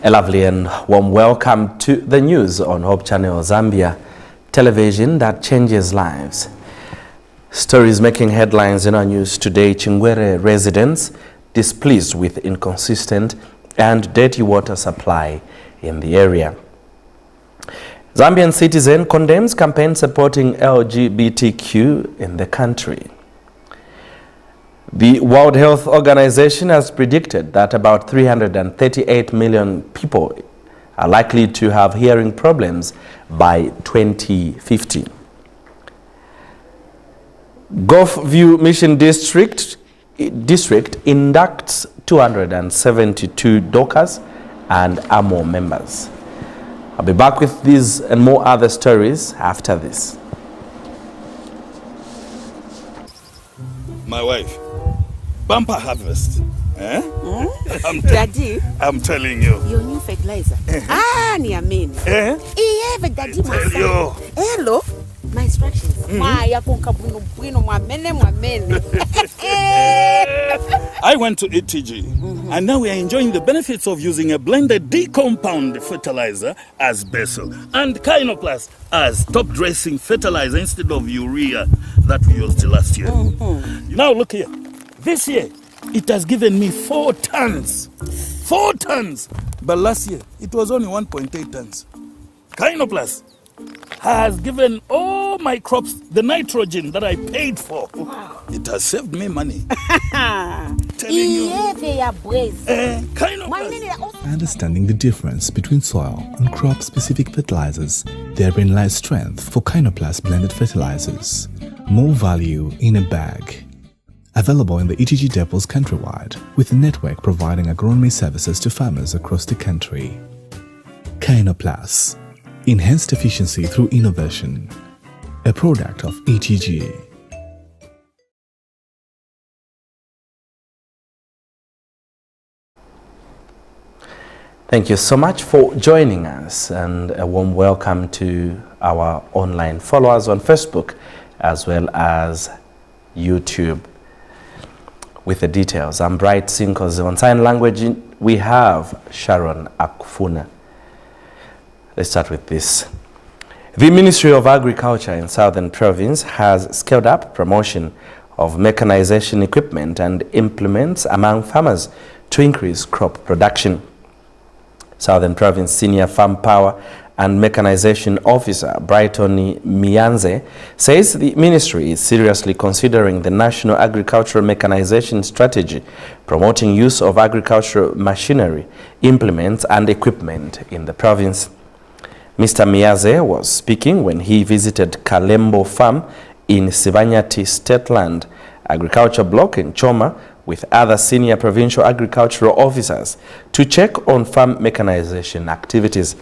A lovely and warm welcome to the news on Hope Channel Zambia, television that changes lives. Stories making headlines in our news today. Chingwere residents displeased with inconsistent and dirty water supply in the area. Zambian citizen condemns campaign supporting LGBTQ in the country. The World Health Organization has predicted that about 338 million people are likely to have hearing problems by 2050. Gulf View Mission District inducts 272 Dockers and AMO members. I'll be back with these and more other stories after this. My wife, bumper harvest. Eh? Daddy, I'm telling you. your new fertilizer. Niamini. Eh? Iye daddy masa. Hello. My instructions. Ya kunka bwino mwamene. I went to ETG, and now we are enjoying the benefits of using a blended D-compound fertilizer as basil and Kynoplus as top-dressing fertilizer instead of urea that we used last year. Now look here. This year, it has given me 4 tons. 4 tons! But last year, it was only 1.8 tons. Kynoplus has given all my crops the nitrogen that I paid for. Wow. It has saved me money. Telling you. Understanding the difference between soil and crop-specific fertilizers, therein lies strength for Kynoplus blended fertilizers. More value in a bag. Available in the ETG depots countrywide, with a network providing agronomy services to farmers across the country. Kynoplus. Enhanced efficiency through innovation. A product of ETG. Thank you so much for joining us, and a warm welcome to our online followers on Facebook as well as YouTube. With the details, I'm Bright Sinkoz. On sign language, we have Sharon Akufuna. Let's start with this. The Ministry of Agriculture in Southern Province has scaled up promotion of mechanization equipment and implements among farmers to increase crop production. Southern Province Senior Farm Power and Mechanization Officer Brighton Mianze says the ministry is seriously considering the National Agricultural Mechanization Strategy, promoting use of agricultural machinery, implements and equipment in the province. Mr. Miaze was speaking when he visited Kalembo Farm in Sivanyati State Land Agriculture Block in Choma with other senior provincial agricultural officers to check on farm mechanization activities.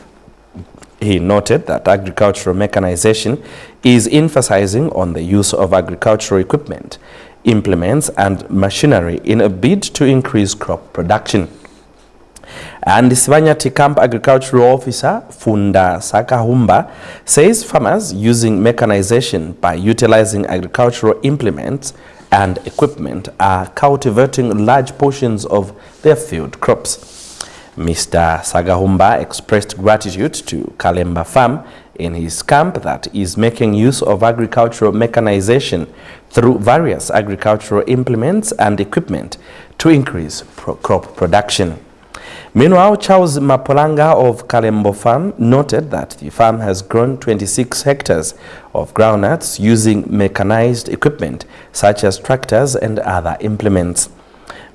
He noted that agricultural mechanization is emphasizing on the use of agricultural equipment, implements and machinery in a bid to increase crop production. And the Sivanyati Camp Agricultural Officer Funda Sakahumba says farmers using mechanization by utilizing agricultural implements and equipment are cultivating large portions of their field crops. Mr. Sagahumba expressed gratitude to Kalemba Farm in his camp that is making use of agricultural mechanization through various agricultural implements and equipment to increase crop production. Meanwhile, Charles Mapolanga of Kalembo Farm noted that the farm has grown 26 hectares of groundnuts using mechanized equipment such as tractors and other implements.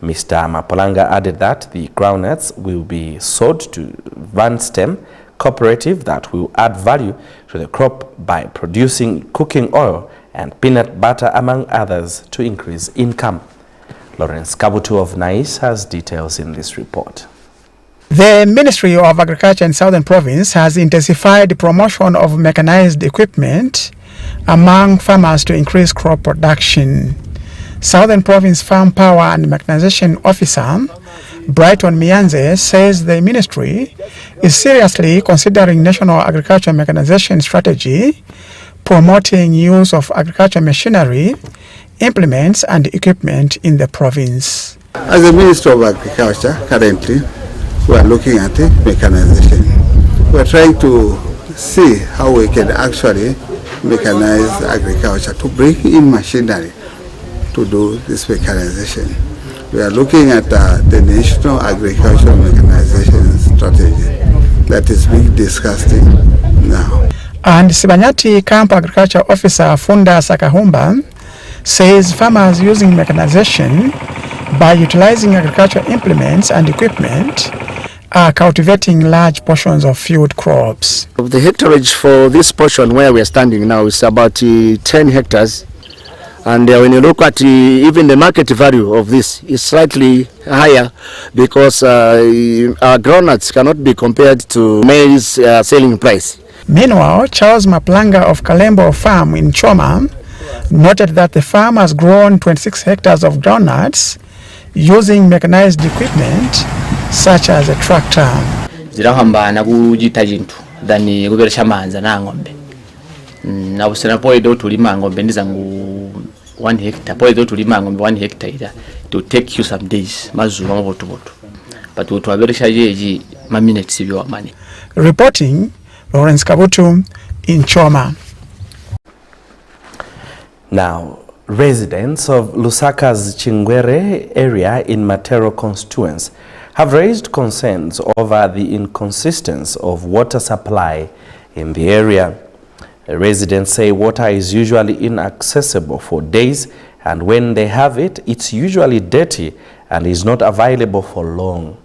Mr. Mapolanga added that the groundnuts will be sold to Vanstem cooperative that will add value to the crop by producing cooking oil and peanut butter among others to increase income. Lawrence Kabutu of NAIS has details in this report. The Ministry of Agriculture in Southern Province has intensified the promotion of mechanized equipment among farmers to increase crop production. Southern Province Farm Power and Mechanization Officer Brighton Mianze says the ministry is seriously considering National Agriculture Mechanization Strategy, promoting use of agriculture machinery, implements and equipment in the province. As the Minister of Agriculture currently, we are looking at the mechanization. We are trying to see how we can actually mechanize agriculture, to bring in machinery to do this mechanization. We are looking at the National Agricultural Mechanization Strategy that is being discussed now. And Sibanyati Camp Agriculture Officer Funda Sakahumba says farmers using mechanization by utilizing agricultural implements and equipment are cultivating large portions of field crops. The hectareage for this portion where we are standing now is about 10 hectares, and when you look at even the market value of this is slightly higher because our groundnuts cannot be compared to maize selling price. Meanwhile, Charles Maplanga of Kalembo Farm in Choma noted that the farm has grown 26 hectares of groundnuts using mechanized equipment such as a tractor. Zirahamba na kujita jintu dhani kuberesha manza na ngombe. Na usena poido tulima ngombe ndizangu 1 hectare. Poido tulima ngombe 1 hectare ita to take you some days. Mazuma mabotu botu. But utuwaberesha jeji ma minutes hivyo wa mani. Reporting, Lawrence Kabutu in Choma. Now, residents of Lusaka's Chingwere area in Matero constituency have raised concerns over the inconsistency of water supply in the area. Residents say water is usually inaccessible for days, and when they have it, it's usually dirty and is not available for long.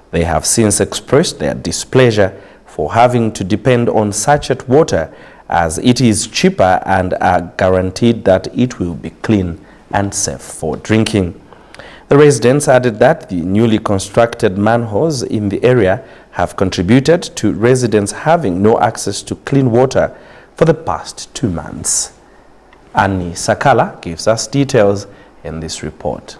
They have since expressed their displeasure for having to depend on sachet water, as it is cheaper and are guaranteed that it will be clean and safe for drinking. The residents added that the newly constructed manholes in the area have contributed to residents having no access to clean water for the past 2 months. Annie Sakala gives us details in this report.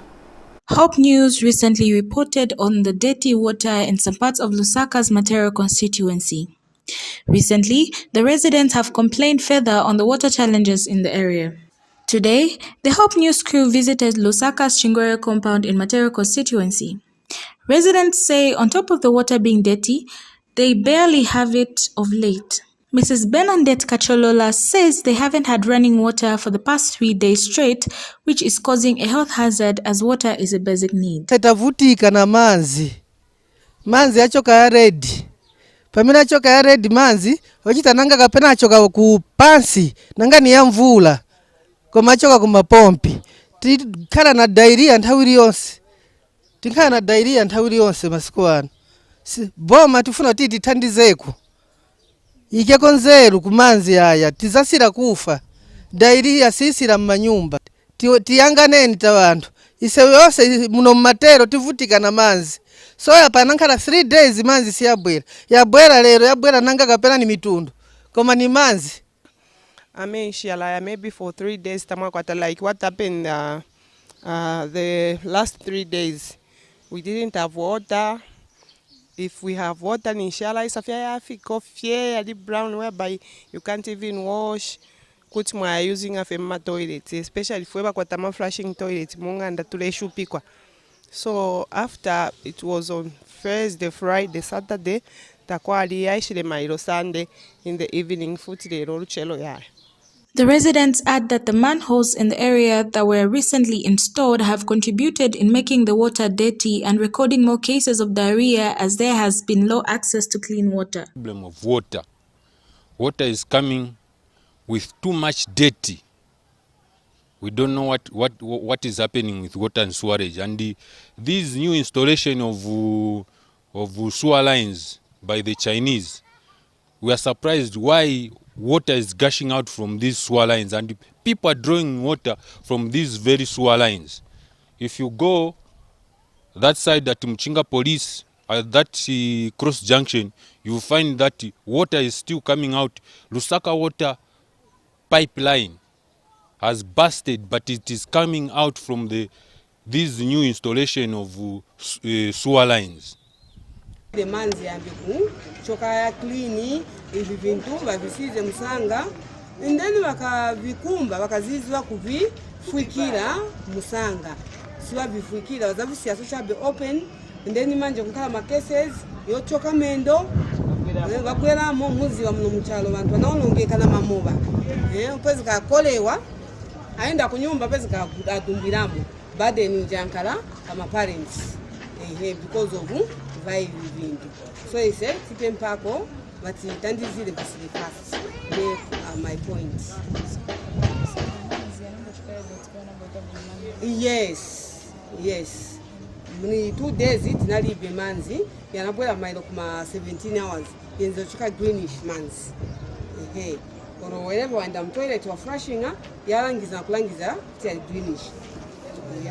Hope News recently reported on the dirty water in some parts of Lusaka's Matero constituency. Recently, the residents have complained further on the water challenges in the area. Today, the Hope News crew visited Lusaka's Chingwere compound in Matero constituency. Residents say on top of the water being dirty, they barely have it of late. Mrs. Bernadette Kacholola says they haven't had running water for the past 3 days straight, which is causing a health hazard as water is a basic need. Tetavutika na manzi achoka ya ready. Pamina achoka ya ready manzi, wachita nanga kapena achoka kupansi, nanga ni ya mvula. Kwa machoka kumapompi. Tikana na diarrhea ntawiri yonse. Tikana na diarrhea ntawiri yonse masikuano. Boma tufuna titi tandizeku. Ike konzeru kumanzi haya, tizasira kufa. Diarrhea sisira manyumba. Tiyanganeni tabantu. Isewe yose muno Matero tivutika na manzi. So hapa nankala 3 days manzi si yabwera. Yabwera lero, yabwera nanga kapena ni mitundu. Koma ni manzi. Maybe for 3 days, like what happened the last 3 days. We didn't have water. If we have water, inshallah, it's a coffee, brown, whereby you can't even wash. Kutumwa using a female toilet, especially if we have flushing toilet, munga and tuleshupikwa. So after it was on Thursday, Friday, Saturday, takwali yaishile mairo Sunday in the evening futile rochelo ya. The residents add that the manholes in the area that were recently installed have contributed in making the water dirty and recording more cases of diarrhea as there has been low access to clean water. Problem of water. Water is coming with too much dirty. We don't know what is happening with water and sewerage. And this new installation of sewer lines by the Chinese, we are surprised why water is gushing out from these sewer lines, and people are drawing water from these very sewer lines. If you go that side at Mchinga Police, at that cross junction, you find that water is still coming out. Lusaka water pipeline has busted, but it is coming out from this new installation of sewer lines. The manzi ambiku choka ya klini hivi vintu bavisize musanga ndeni wakavikumba wakazizwa kuvifuikira musanga siwa bifuikira wazavusia social be open and then manje kukhala ma cases yochoka mendo bakwelamo muzi wa muno muchalo bantu banaonongeka na mamoba pezi kakolewa aenda kunyumba pezi kadumbiramo burden njankala kama parents because of vai vindu so he said tipempako but tandizile basili fast my point. Yes muni 2 days tinalibe manzi yanabwera mailo kuma 17 hours yenzo chika greenish manzi or wherever waenda mtoilet wa flushing yalangiza kulangiza ya greenish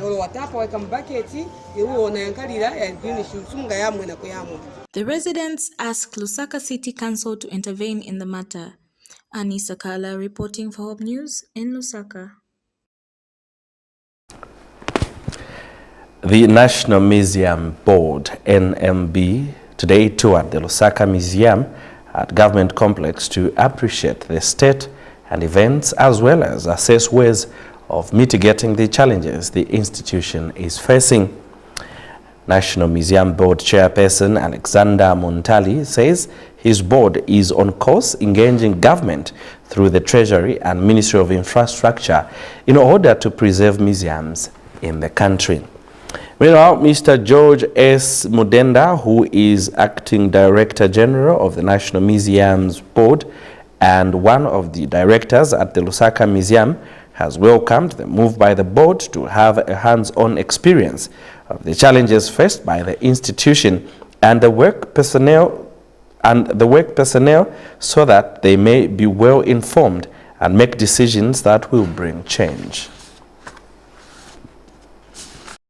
or watapa weka mbaketi yuo na yankalira ya greenish usunga yamwe na kuyamwa. The residents asked Lusaka City Council to intervene in the matter. Annie Sakala reporting for Hope News in Lusaka. The National Museum Board, NMB, today toured the Lusaka Museum at Government Complex to appreciate the state and events as well as assess ways of mitigating the challenges the institution is facing. National Museum Board Chairperson Alexander Montali says his board is on course engaging government through the Treasury and Ministry of Infrastructure in order to preserve museums in the country. Meanwhile, Mr. George S. Mudenda, who is Acting Director General of the National Museums Board and one of the directors at the Lusaka Museum, has welcomed the move by the board to have a hands-on experience of the challenges faced by the institution and the work personnel so that they may be well informed and make decisions that will bring change.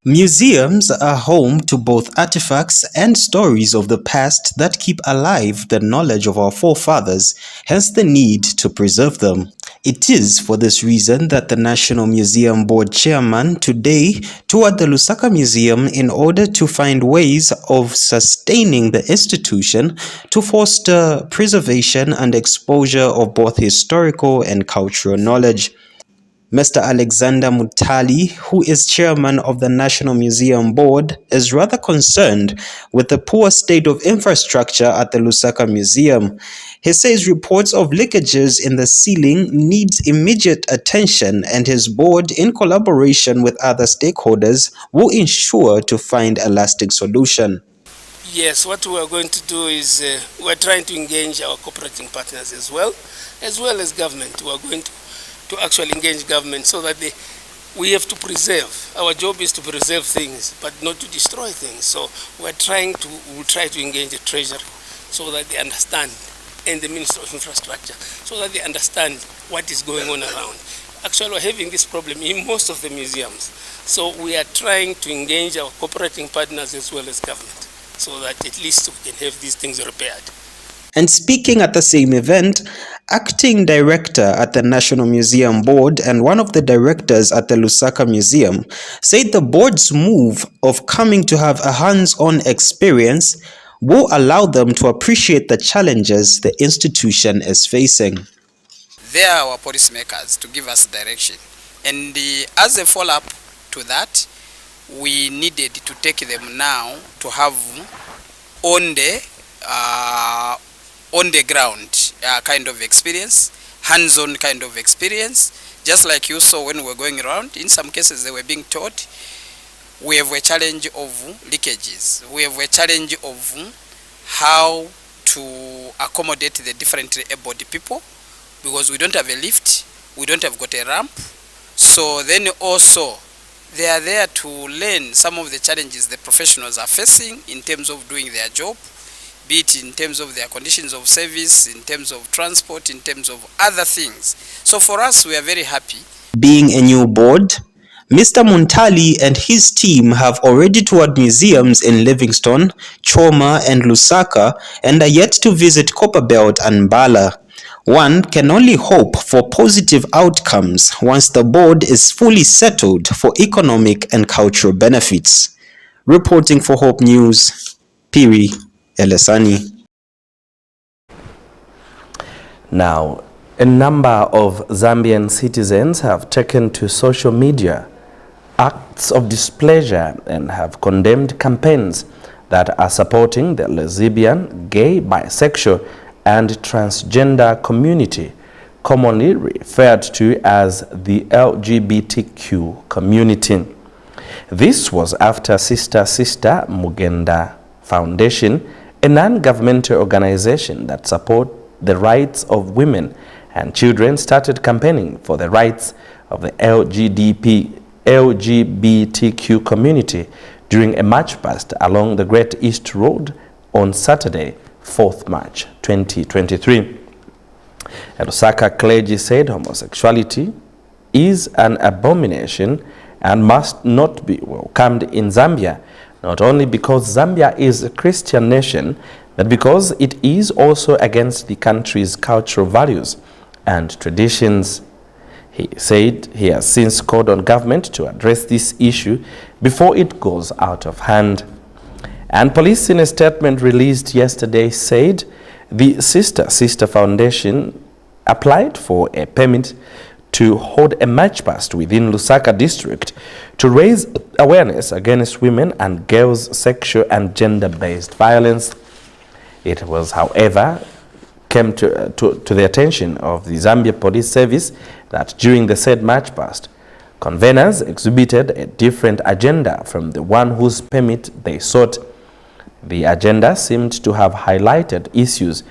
Museums are home to both artifacts and stories of the past that keep alive the knowledge of our forefathers, hence the need to preserve them. It is for this reason that the National Museum Board Chairman today toured the Lusaka Museum in order to find ways of sustaining the institution to foster preservation and exposure of both historical and cultural knowledge. Mr. Alexander Mutali, who is chairman of the National Museum Board, is rather concerned with the poor state of infrastructure at the Lusaka Museum. He says reports of leakages in the ceiling needs immediate attention, and his board, in collaboration with other stakeholders, will ensure to find a lasting solution. Yes, what we are going to do is we are trying to engage our cooperating partners as well as government. We are going to actually engage government so that we have to preserve. Our job is to preserve things, but not to destroy things. So we'll try to engage the Treasury so that they understand, and the Minister of Infrastructure, so that they understand what is going on around. Actually, we're having this problem in most of the museums. So we are trying to engage our cooperating partners as well as government, so that at least we can have these things repaired. And speaking at the same event, acting director at the National Museum Board and one of the directors at the Lusaka Museum said the board's move of coming to have a hands-on experience will allow them to appreciate the challenges the institution is facing. They are our policymakers to give us direction, and as a follow-up to that, we needed to take them now to have on the ground kind of experience, hands-on kind of experience, just like you saw when we were going around. In some cases they were being taught. We have a challenge of leakages. We have a challenge of how to accommodate the differently able people, because we don't have a lift, we don't have got a ramp. So then also they are there to learn some of the challenges the professionals are facing in terms of doing their job, be it in terms of their conditions of service, in terms of transport, in terms of other things. So for us, we are very happy. Being a new board, Mr. Muntali and his team have already toured museums in Livingstone, Choma and Lusaka, and are yet to visit Copperbelt and Mbala. One can only hope for positive outcomes once the board is fully settled for economic and cultural benefits. Reporting for Hope News, Piri Elesani. Now, a number of Zambian citizens have taken to social media acts of displeasure and have condemned campaigns that are supporting the lesbian, gay, bisexual, and transgender community, commonly referred to as the LGBTQ community. This was after Sister Mugenda Foundation, a non-governmental organization that supports the rights of women and children, started campaigning for the rights of the LGBTQ community during a march past along the Great East Road on Saturday, 4th March 2023. A Lusaka clergy said homosexuality is an abomination and must not be welcomed in Zambia, not only because Zambia is a Christian nation, but because it is also against the country's cultural values and traditions. He said he has since called on government to address this issue before it goes out of hand. And police, in a statement released yesterday, said the Sister Foundation applied for a permit to hold a march past within Lusaka district to raise awareness against women and girls' sexual and gender-based violence. It was, however, came to the attention of the Zambia Police Service that during the said march past, conveners exhibited a different agenda from the one whose permit they sought. The agenda seemed to have highlighted issues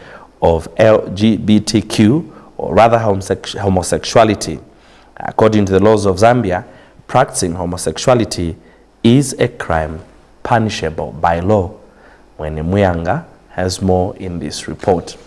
of LGBTQ, or rather homosexuality. According to the laws of Zambia, practicing homosexuality is a crime punishable by law. Mwene Muyanga has more in this report.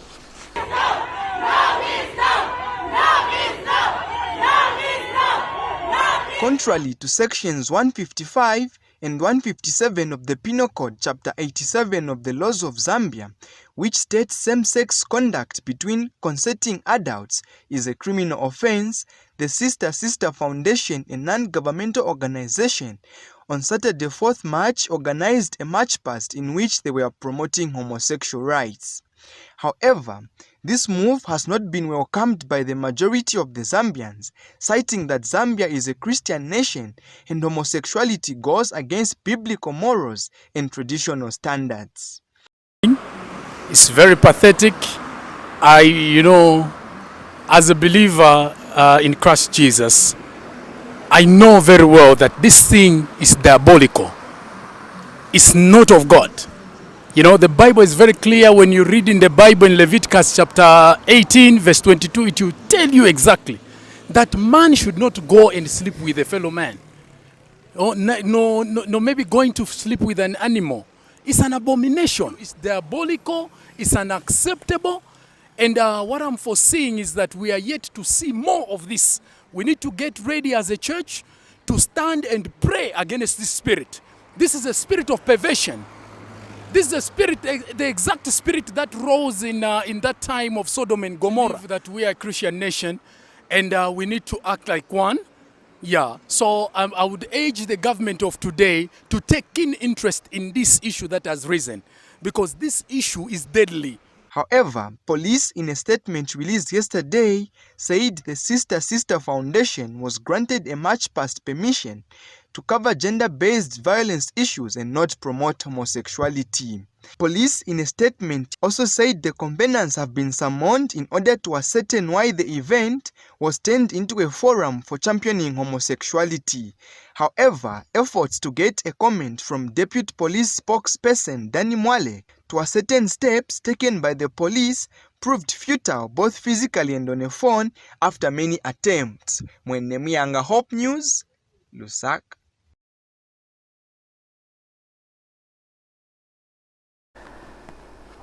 Contrary to sections 155 and 157 of the Penal Code, Chapter 87 of the Laws of Zambia, which states same-sex conduct between consenting adults is a criminal offense, the Sister Foundation, a non-governmental organization, on Saturday, 4th March, organized a march past in which they were promoting homosexual rights. However, this move has not been welcomed by the majority of the Zambians, citing that Zambia is a Christian nation and homosexuality goes against biblical morals and traditional standards. It's very pathetic. As a believer in Christ Jesus, I know very well that this thing is diabolical. It's not of God. The Bible is very clear. When you read in the Bible in Leviticus chapter 18 verse 22, it will tell you exactly that man should not go and sleep with a fellow man. No, maybe going to sleep with an animal. It's an abomination. It's diabolical. It's unacceptable. And what I'm foreseeing is that we are yet to see more of this. We need to get ready as a church to stand and pray against this spirit. This is a spirit of perversion. This is a spirit, the exact spirit that rose in that time of Sodom and Gomorrah. That we are a Christian nation and we need to act like one. Yeah, so I would urge the government of today to take keen interest in this issue that has risen, because this issue is deadly. However, police, in a statement released yesterday, said the Sister Foundation was granted a march past permission to cover gender-based violence issues and not promote homosexuality. Police, in a statement, also said the complainants have been summoned in order to ascertain why the event was turned into a forum for championing homosexuality. However, efforts to get a comment from Deputy Police Spokesperson Danny Mwale to ascertain steps taken by the police proved futile, both physically and on a phone, after many attempts. Mwene Muyanga, Hope News, Lusaka.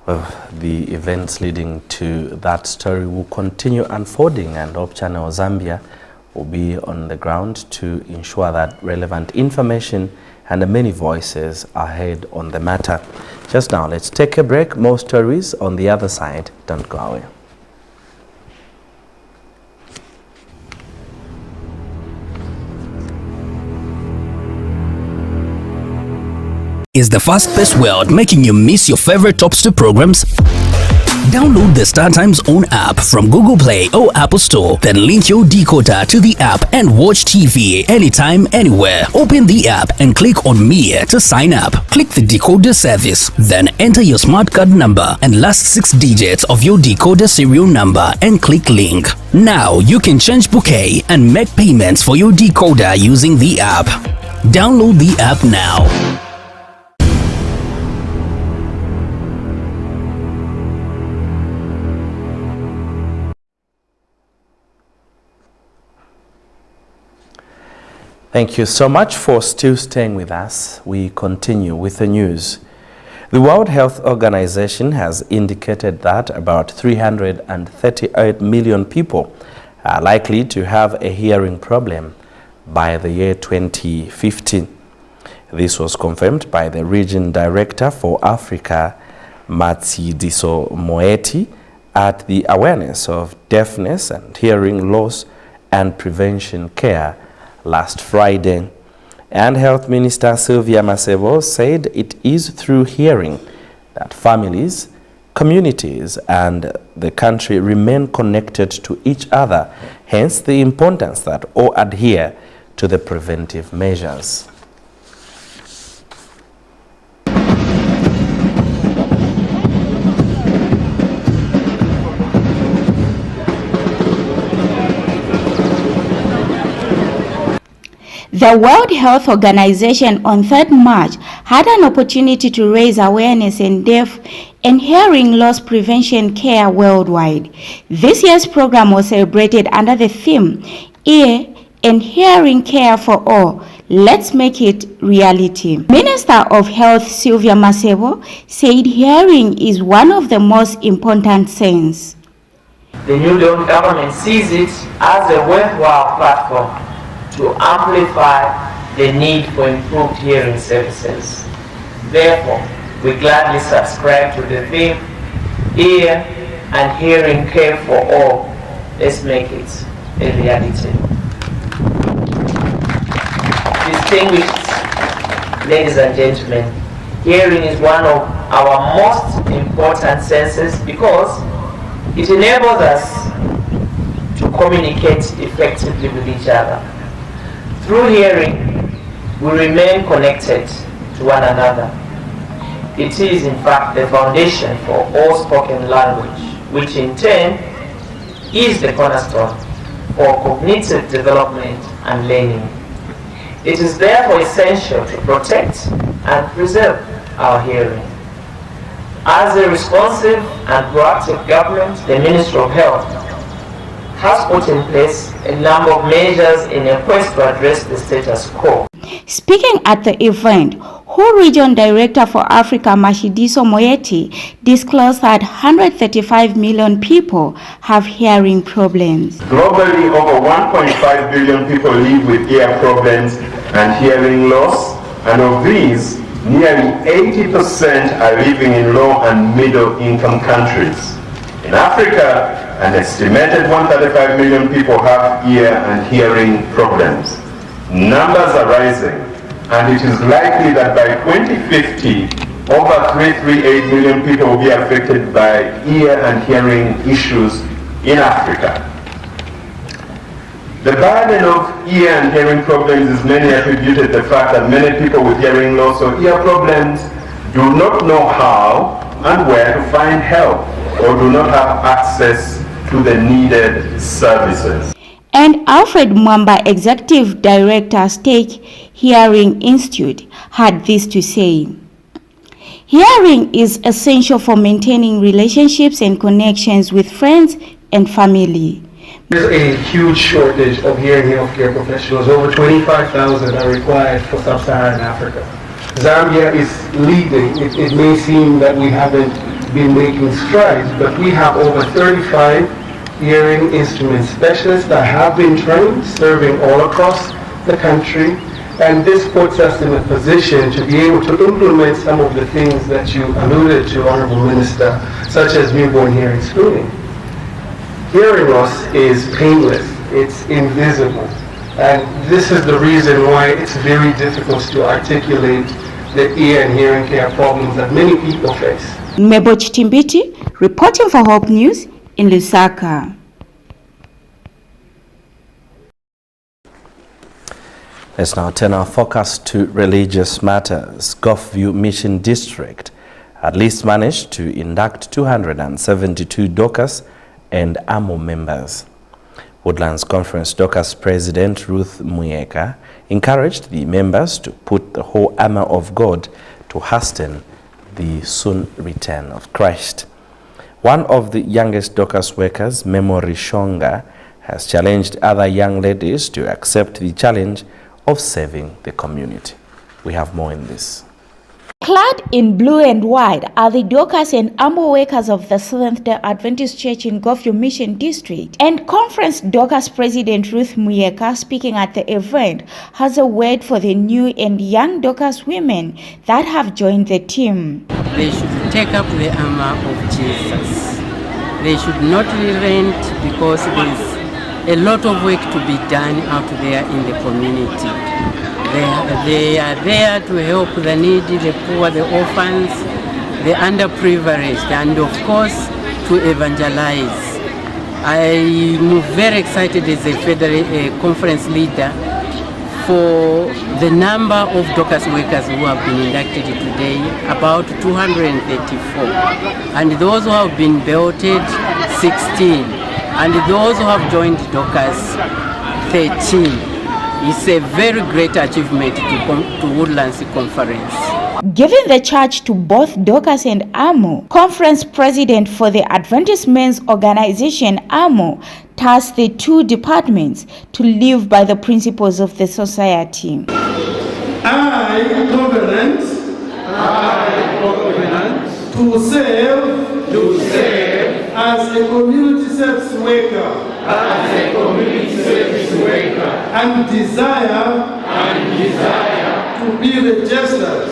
Well, the events leading to that story will continue unfolding, and Hope Channel Zambia will be on the ground to ensure that relevant information and the many voices are heard on the matter. Just now, let's take a break. More stories on the other side. Don't go away. Is the fast-paced world making you miss your favorite top 2 programs? Download the StarTimes Own app from Google Play or Apple Store. Then link your decoder to the app and watch TV anytime, anywhere. Open the app and click on Me to sign up. Click the decoder service. Then enter your smart card number and last 6 digits of your decoder serial number and click link. Now you can change bouquet and make payments for your decoder using the app. Download the app now. Thank you so much for still staying with us. We continue with the news. The World Health Organization has indicated that about 338 million people are likely to have a hearing problem by the year 2050. This was confirmed by the Region Director for Africa, Matshidiso Moeti, at the Awareness of Deafness and Hearing Loss and Prevention Care last Friday. And Health Minister Sylvia Masebo said it is through hearing that families, communities and the country remain connected to each other, hence the importance that all adhere to the preventive measures. The World Health Organization on 3rd March had an opportunity to raise awareness in deaf and hearing loss prevention care worldwide. This year's program was celebrated under the theme, Ear and Hearing Care for All. Let's make it reality. Minister of Health Sylvia Masebo said hearing is one of the most important things. The New Dawn government sees it as a worthwhile platform to amplify the need for improved hearing services. Therefore, we gladly subscribe to the theme, Ear and Hearing Care for All. Let's make it a reality. Distinguished ladies and gentlemen, hearing is one of our most important senses because it enables us to communicate effectively with each other. Through hearing, we remain connected to one another. It is, in fact, the foundation for all spoken language, which in turn is the cornerstone for cognitive development and learning. It is therefore essential to protect and preserve our hearing. As a responsive and proactive government, the Ministry of Health has put in place a number of measures in a quest to address the status quo. Speaking at the event, WHO Region Director for Africa, Matshidiso Moeti, disclosed that 135 million people have hearing problems. Globally, over 1.5 billion people live with ear problems and hearing loss, and of these, nearly 80% are living in low and middle income countries. In Africa, an estimated 135 million people have ear and hearing problems. Numbers are rising, and it is likely that by 2050, over 338 million people will be affected by ear and hearing issues in Africa. The burden of ear and hearing problems is mainly attributed to the fact that many people with hearing loss or ear problems do not know how and where to find help or do not have access to the needed services. And Alfred Mwamba, Executive Director, State Hearing Institute, had this to say. Hearing is essential for maintaining relationships and connections with friends and family. There's a huge shortage of hearing healthcare professionals. Over 25,000 are required for sub-Saharan Africa. Zambia is leading. It may seem that we haven't been making strides, but we have over 35 hearing instrument specialists that have been trained, serving all across the country, and this puts us in a position to be able to implement some of the things that you alluded to, Honorable Minister, such as newborn hearing screening. Hearing loss is painless, it's invisible, and this is the reason why it's very difficult to articulate the ear and hearing care problems that many people face. Mebo Chitimbiti, reporting for Hope News in Lusaka. Let's now turn our focus to religious matters. Gulfview Mission District at least managed to induct 272 Dorcas and AMO members. Woodlands Conference Dorcas President Ruth Muyeka encouraged the members to put the whole armor of God to hasten the soon return of Christ. One of the youngest Dorcas workers, Memory Shonga, has challenged other young ladies to accept the challenge of serving the community. We have more in this. Clad in blue and white are the Dorcas and AMO workers of the Seventh-day Adventist Church in Gulfview Mission District. And Conference Dorcas President Ruth Muyeka, speaking at the event, has a word for the new and young Dorcas women that have joined the team. They should take up the armor of Jesus. They should not relent, because there is a lot of work to be done out there in the community. They are there to help the needy, the poor, the orphans, the underprivileged, and of course to evangelize. I'm very excited as a federal conference leader for the number of Dorcas workers who have been inducted today, about 234. And those who have been belted, 16. And those who have joined Dorcas, 13. It's a very great achievement to Woodlands Conference. Giving the charge to both Dorcas and AMO, Conference President for the Adventist Men's Organization AMO tasked the two departments to live by the principles of the society. I covenant to serve as a community service worker, and desire to be registered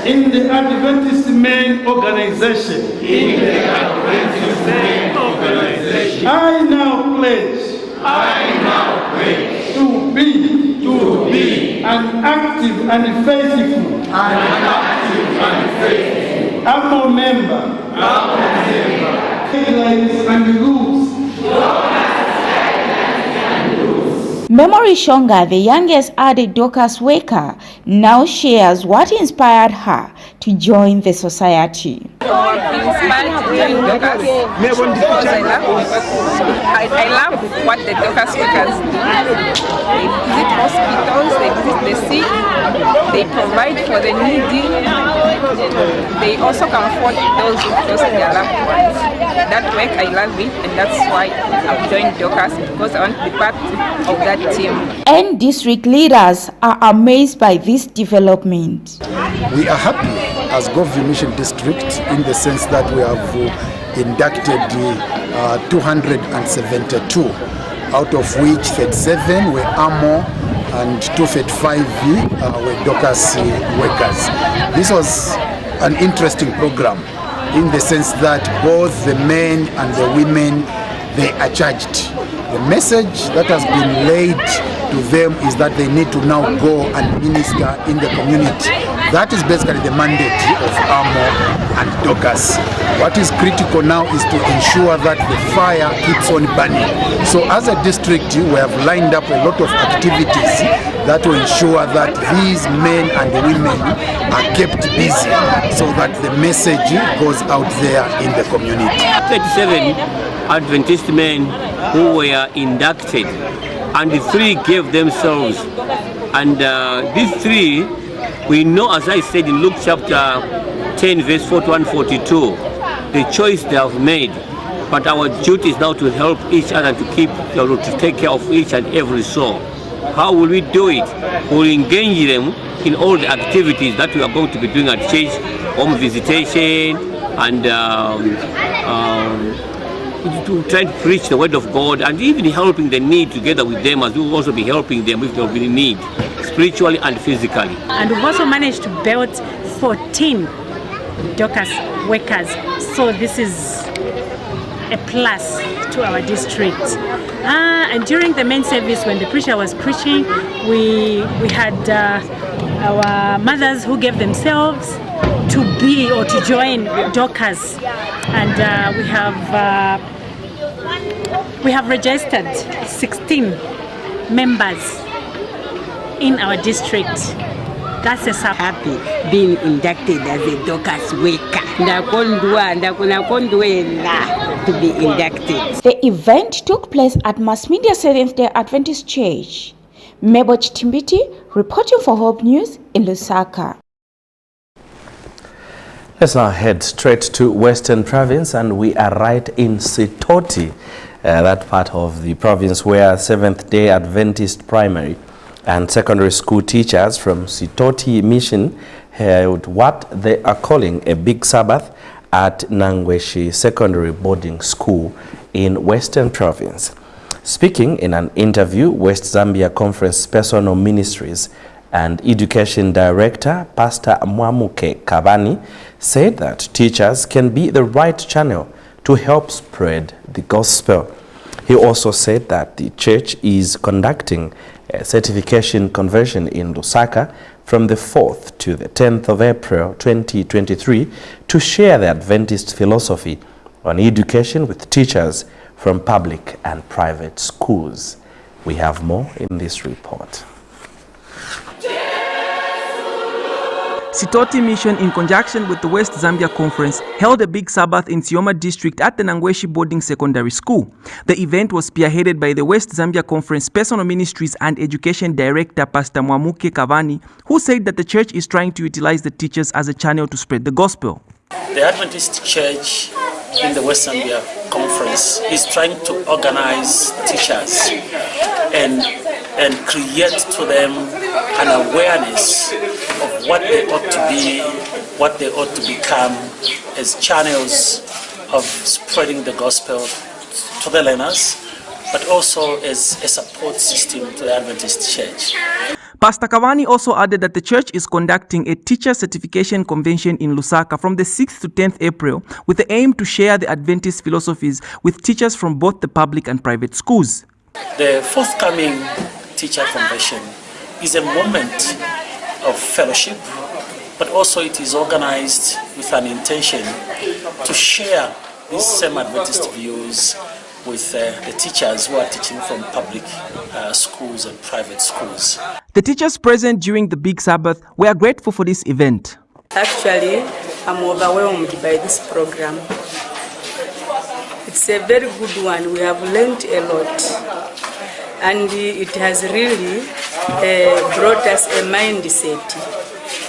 in the Adventist Men Organization. I now pledge to be an active and faithful AMO member. Guidelines and rules. Memory Shonga, the youngest added Dorcas worker, now shares what inspired her to join the society. I've been inspired to join Dorcas because I love what the Dorcas workers do. They visit hospitals, they visit the sick, they provide for the needy, they also comfort those who've lost their loved ones. That work, I love it, and that's why I've joined Dorcas, because I want to be part of that team. And district leaders are amazed by this development. We are happy as Gulfview Mission District in the sense that we have inducted 272, out of which 37 were AMO and 235 were Dorcas workers. This was an interesting program in the sense that both the men and the women, they are charged. The message that has been laid to them is that they need to now go and minister in the community. That is basically the mandate of AMO and Dorcas. What is critical now is to ensure that the fire keeps on burning. So as a district, we have lined up a lot of activities that will ensure that these men and women are kept busy so that the message goes out there in the community. 37 Adventist men who were inducted, and the 3 gave themselves. And these 3, we know, as I said in Luke chapter 10 verse 41-42, the choice they have made. But our duty is now to help each other, to take care of each and every soul. How will we do it? We'll engage them in all the activities that we are going to be doing at church, home visitation, and to try to preach the word of God, and even helping the need together with them, as we will also be helping them if they will be in need, spiritually and physically. And we've also managed to build 14 Dorcas workers, so this is a plus to our district. And during the main service, when the preacher was preaching, we had our mothers who gave themselves, to be or to join Dorcas, and we have registered 16 members in our district. That's a happy being inducted as a Dorcas worker. To be inducted. The event took place at Mass Media Seventh-day Adventist Church. Mebo Chitimbiti reporting for Hope News in Lusaka. Let's now head straight to Western Province, and we are right in Sitoti, that part of the province where Seventh-day Adventist primary and secondary school teachers from Sitoti Mission held what they are calling a big Sabbath at Nangweshi Secondary Boarding School in Western Province. Speaking in an interview, West Zambia Conference Personal Ministries and Education Director, Pastor Mwamuke Kabani, said that teachers can be the right channel to help spread the gospel. He also said that the church is conducting a certification convention in Lusaka from the 4th to the 10th of April 2023 to share the Adventist philosophy on education with teachers from public and private schools. We have more in this report. Sitoti Mission, in conjunction with the West Zambia Conference, held a big Sabbath in Sioma district at the Nangweshi Boarding Secondary School. The event was spearheaded by the West Zambia Conference Personal Ministries and Education Director, Pastor Mwamuke Kabani, who said that the church is trying to utilize the teachers as a channel to spread the gospel. The Adventist Church in the West Zambia Conference is trying to organize teachers and create to them an awareness of what they ought to be, what they ought to become as channels of spreading the gospel to the learners, but also as a support system to the Adventist Church. Pastor Kawani also added that the church is conducting a teacher certification convention in Lusaka from the 6th to 10th April with the aim to share the Adventist philosophies with teachers from both the public and private schools. The forthcoming teacher convention is a moment of fellowship, but also it is organized with an intention to share these same Adventist views with the teachers who are teaching from public schools and private schools. The teachers present during the Big Sabbath were grateful for this event. Actually, I'm overwhelmed by this program. It's a very good one. We have learned a lot. And it has really brought us a mindset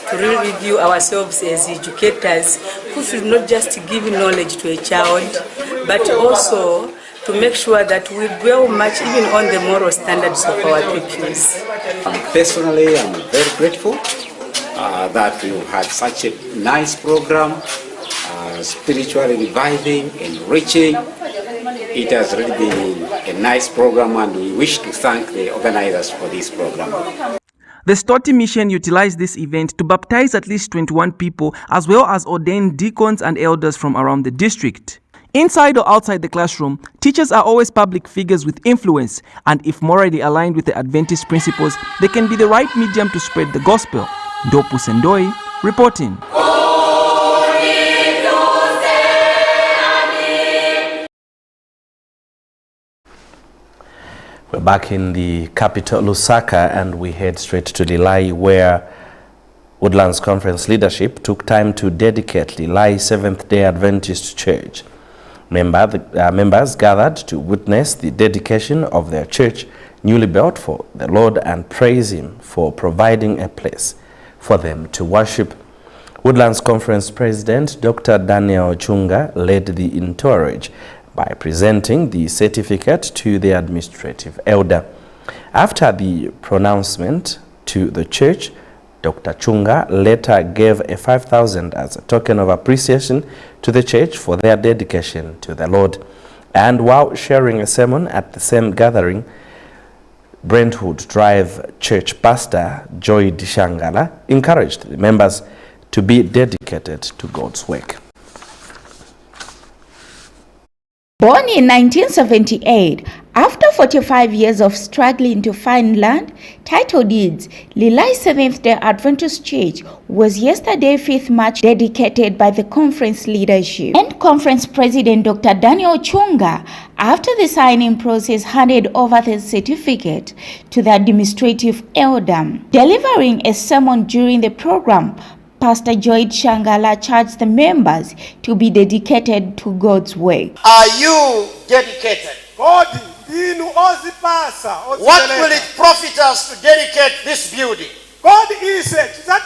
to really view ourselves as educators who should not just give knowledge to a child, but also to make sure that we dwell much even on the moral standards of our pupils. Personally, I'm very grateful that you had such a nice program, spiritually reviving, enriching. It has really been a nice program, and we wish to thank the organizers for this program. The Sitoti Mission utilized this event to baptize at least 21 people, as well as ordain deacons and elders from around the district. Inside or outside the classroom, teachers are always public figures with influence, and if morally aligned with the Adventist principles, they can be the right medium to spread the gospel. Dopu Sendoi reporting. We're back in the capital, Lusaka, and we head straight to Lilai, where Woodlands Conference leadership took time to dedicate Lilai Seventh-day Adventist Church. Members gathered to witness the dedication of their church, newly built for the Lord, and praise Him for providing a place for them to worship. Woodlands Conference President Dr. Daniel Chunga led the entourage by presenting the certificate to the administrative elder. After the pronouncement to the church, Dr. Chunga later gave a 5,000 as a token of appreciation to the church for their dedication to the Lord. And while sharing a sermon at the same gathering, Brentwood Drive Church Pastor Joy Dishangala encouraged the members to be dedicated to God's work. Born in 1978, After 45 years of struggling to find land, title deeds, Lilai Seventh-day Adventist Church was yesterday 5th March dedicated by the conference leadership. And conference president Dr. Daniel Chunga, after the signing process, handed over the certificate to the administrative elder. Delivering a sermon during the program, Pastor Joy Shangala charged the members to be dedicated to God's work. Are you dedicated? What will it profit us to dedicate this building? God is that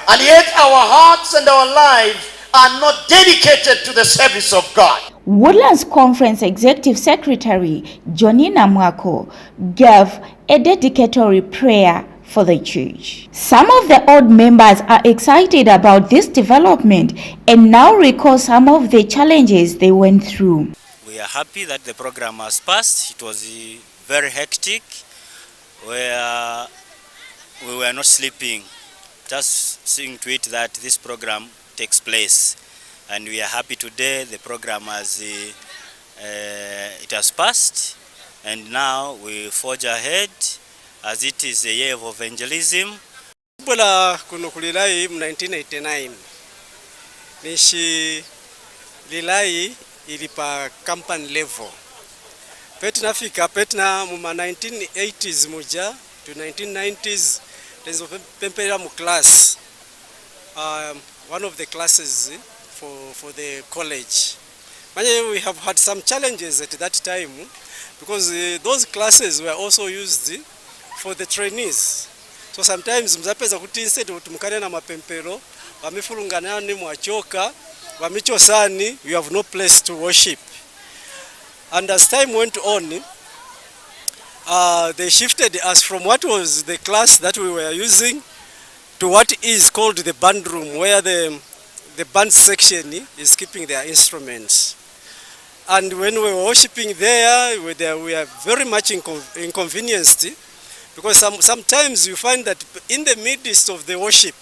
and yet our hearts and our lives are not dedicated to the service of God. Woodlands Conference Executive Secretary Jonina Mwako gave a dedicatory prayer for the church. Some of the old members are excited about this development and now recall some of the challenges they went through. We are happy that the program has passed. It was very hectic, where we were not sleeping, just seeing to it that this program takes place. And we are happy today the program has it has passed, and now we forge ahead as it is a year of evangelism. Bola kuno kulilai 1989 nishi lilai ilipa company level petna fika petna muma 1980s muja to 1990s tenzo pempera mu class one of the classes for the college. We have had some challenges at that time because those classes were also used for the trainees. So sometimes mzapeza kuti instead utumkane na mapempero wamefulungana ni mwachoka wamichosani, you have no place to worship. And as time went on, they shifted us from what was the class that we were using to what is called the band room, where the band section is keeping their instruments. And when we were worshiping there, we are very much inconvenienced, because sometimes you find that in the midst of the worship,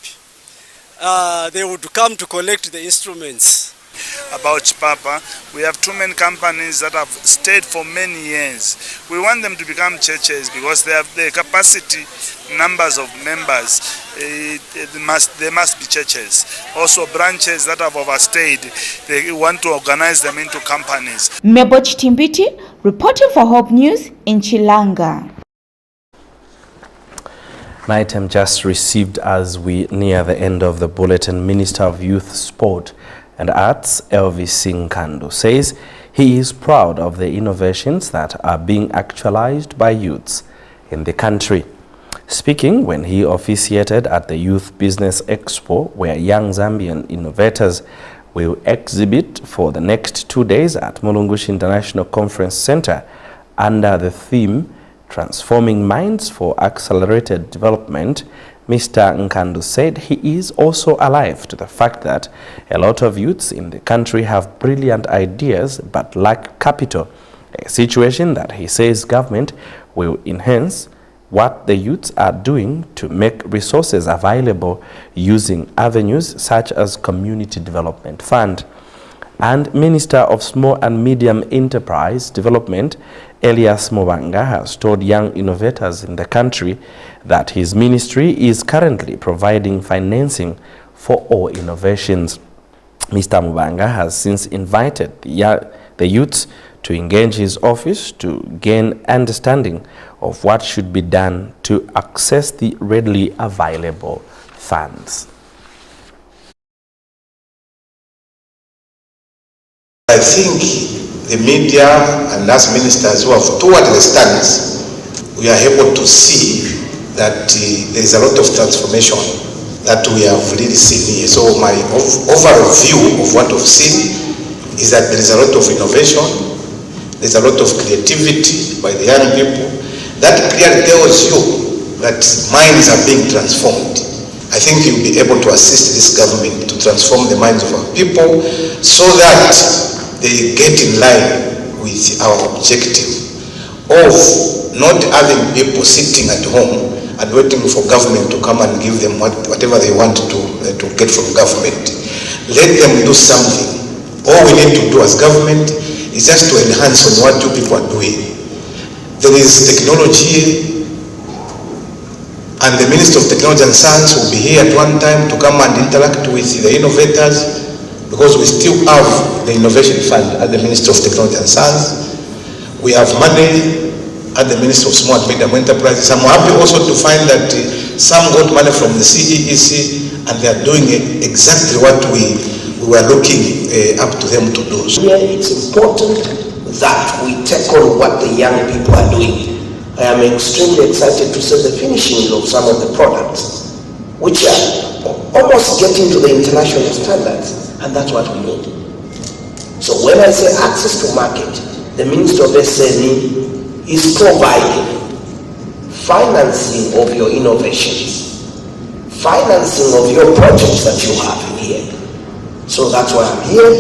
they would come to collect the instruments. About Papa, we have too many companies that have stayed for many years. We want them to become churches because they have the capacity, numbers of members. They must be churches. Also branches that have overstayed, they want to organize them into companies. Meboch Timbiti, reporting for Hope News in Chilanga. An item just received as we near the end of the bulletin. Minister of Youth, Sport and Arts, Elvis Nkando, says he is proud of the innovations that are being actualized by youths in the country. Speaking when he officiated at the Youth Business Expo, where young Zambian innovators will exhibit for the next 2 days at Mulungushi International Conference Center under the theme Transforming Minds for Accelerated Development, Mr. Nkando said he is also alive to the fact that a lot of youths in the country have brilliant ideas but lack capital, a situation that he says government will enhance what the youths are doing to make resources available using avenues such as Community Development Fund. And Minister of Small and Medium Enterprise Development, Elias Mubanga, has told young innovators in the country that his ministry is currently providing financing for all innovations. Mr. Mubanga has since invited the youths to engage his office to gain understanding of what should be done to access the readily available funds. I think the media and us ministers who have toward the stands, we are able to see that there is a lot of transformation that we have really seen here. So my overall view of what we've seen is that there is a lot of innovation, there's a lot of creativity by the young people. That clearly tells you that minds are being transformed. I think you'll be able to assist this government to transform the minds of our people so that they get in line with our objective of not having people sitting at home and waiting for government to come and give them whatever they want to get from government. Let them do something All we need to do as government is just to enhance on what you people are doing. There is technology, and the Minister of Technology and Science will be here at one time to come and interact with the innovators, because we still have the Innovation Fund at the Minister of Technology and Science. We have money at the Minister of Small and Medium Enterprises. I'm happy also to find that some got money from the CEEC, and they are doing exactly what we were looking up to them to do. Here it's important that we take on what the young people are doing. I am extremely excited to see the finishing of some of the products, which are almost getting to the international standards, and that's what we need. So when I say access to market, the Minister of SME is providing financing of your innovations, financing of your projects that you have in here. So that's why I'm here.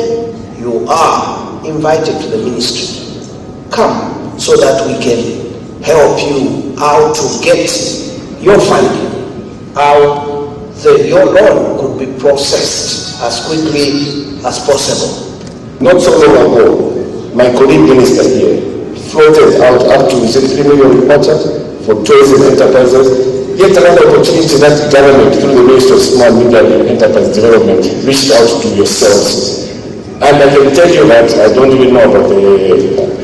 You are invited to the ministry. Come so that we can help you how to get your funding, how your loan could be processed as quickly as possible. Not so long ago, my colleague minister here floated out up to 3 million reporters for tourism enterprises. Yet another opportunity that the government, through the Ministry of Small and Medium Enterprise Development, reached out to yourselves. And I can tell you that I don't even know about the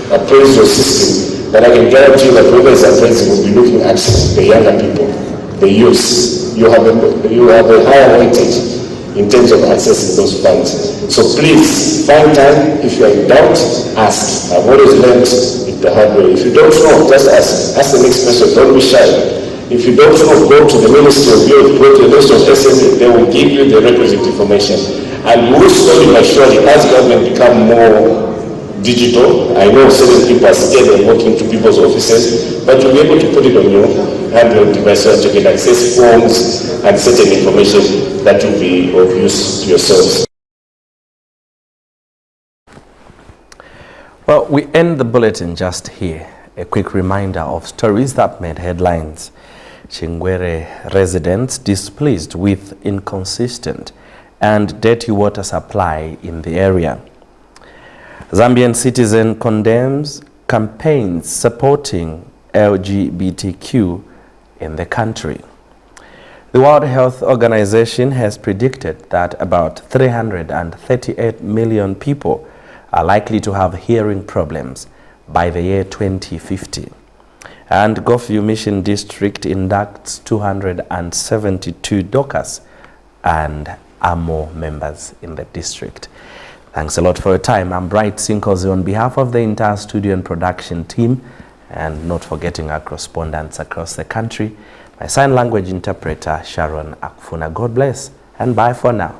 appraisal system, but I can guarantee that whoever is appraising will be looking at the younger people, the youth. You have a higher weightage in terms of accessing those funds. So please, find time. If you are in doubt, ask. I've always learned it the hard way. If you don't know, just ask. Ask the next person. Don't be shy. If you don't know, go to the Ministry of Youth, go to the Ministry of SME, they will give you the requisite information. And we will slowly but surely, as government become more digital, I know certain people are scared of walking to people's offices, but you'll be able to put it on your handheld device so that you can access forms and certain information that will be of use to yourselves. Well, we end the bulletin just here. A quick reminder of stories that made headlines. Chingwere residents displeased with inconsistent and dirty water supply in the area. Zambian citizen condemns campaigns supporting LGBTQ in the country. The World Health Organization has predicted that about 338 million people are likely to have hearing problems by the year 2050. And Gofview Mission District inducts 272 Docas and AMO members in the district. Thanks a lot for your time. I'm Bright Sinkozi on behalf of the entire studio and production team, and not forgetting our correspondents across the country. My sign language interpreter, Sharon Akfuna. God bless and bye for now.